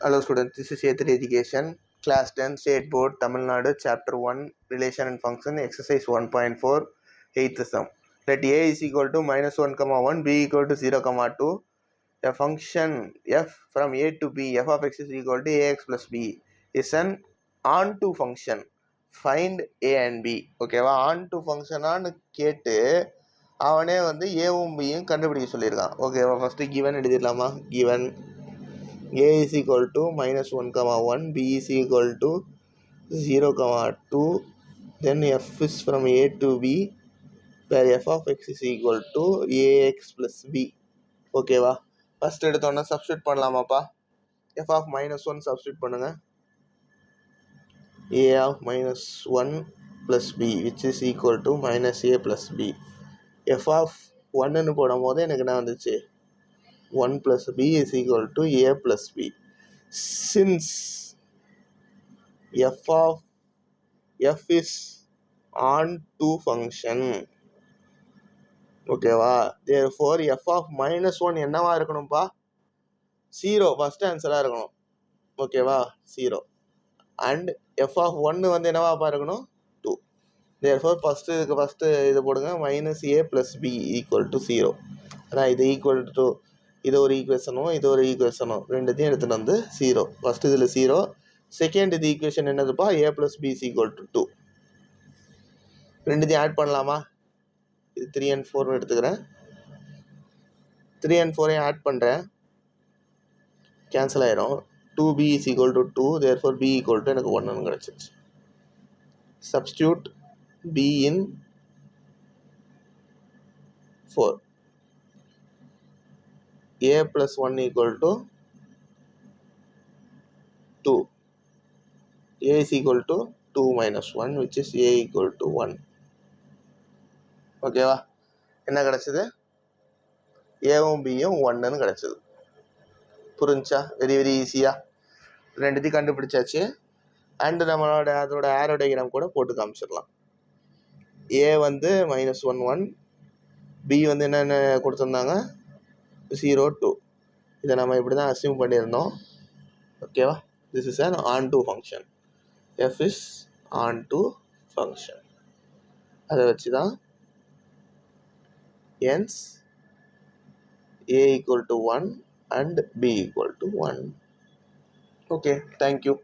Hello students, this is A3 Education, Class 10, State Board, Tamil Nadu, Chapter 1, Relation and Function, Exercise 1.4, 8th sum. Let A is equal to minus 1, 1, B equal to 0, 2. A function f from A to B, f of x is equal to ax plus b is an onto function. Find A and B. ஓகேவா, onto ஃபங்க்ஷனான்னு கேட்டு அவனே வந்து ஏவும் பியும் கண்டுபிடிக்க சொல்லியிருக்கான். ஓகேவா, first given எழுதிடலாமா? Given a is equal to minus 1, 1, b is equal to 0, 2, then f is from a to b where f of x is equal to ax plus b. ஓகேவா, ஃபஸ்ட் எடுத்தோன்னா சப்ஸ்டியூட் பண்ணலாமாப்பா? f of minus 1 substitute பண்ணுங்க. a of minus 1 plus b which is equal to minus a plus b. f of 1ன்னு போடும் போது எனக்கு என்ன வந்துச்சு? 1 plus b is equal to a plus b. Since f is onto function, ஓகேவா, therefore f of minus 1 என்னவா இருக்கணும்ப்பா? 0 first ஆன்சராக இருக்கணும். ஓகேவா, 0. And f of 1 வந்து என்னவாப்பா இருக்கணும்? 2. therefore ஃபஸ்ட்டு இது போடுங்க, minus a plus b equal to 0. அதான் இது ஈக்குவல் டு, இது ஒரு ஈக்குவேஷனும் இது ஒரு ஈக்குவேஷனும் ரெண்டுத்தையும் எடுத்துகிட்டு வந்து 0. ஃபஸ்ட்டு இதில் 0, செகண்ட் இது ஈக்குவேஷன் என்னதுப்பா? a plus b is equal to 2. ரெண்டுத்தையும் ஆட் பண்ணலாமா? இது 3 and 4 எடுத்துக்கிறேன். 3 and 4 ஆட் பண்ணுறேன், கேன்சல் ஆயிரும். 2b is equal to 2, therefore b equal to எனக்கு 1 கிடச்சிருச்சு. Substitute b in 4. a plus 1 equal to 2. a is equal to 2 minus 1 which is a equal to 1. ஓகேவா, என்ன கிடச்சிது? ஏவும் பியும் 1ன்னு கிடச்சிது. புரிஞ்சா? வெரி வெரி ஈஸியாக ரெண்டுத்தையும் கண்டுபிடிச்சாச்சு. அண்டு நம்மளோட அதோட ஆரோ டயக்ராம் கூட போட்டு காமிச்சிடலாம். ஏ வந்து minus 1, 1, பி வந்து என்னென்ன கொடுத்துருந்தாங்க? 0, 2. இதை நம்ம இப்படி தான் அசியூம் பண்ணியிருந்தோம். ஓகேவா, this is an onto function. f is onto function. அதை வச்சு தான் hence a equal to 1 and b equal to 1. Okay, thank you.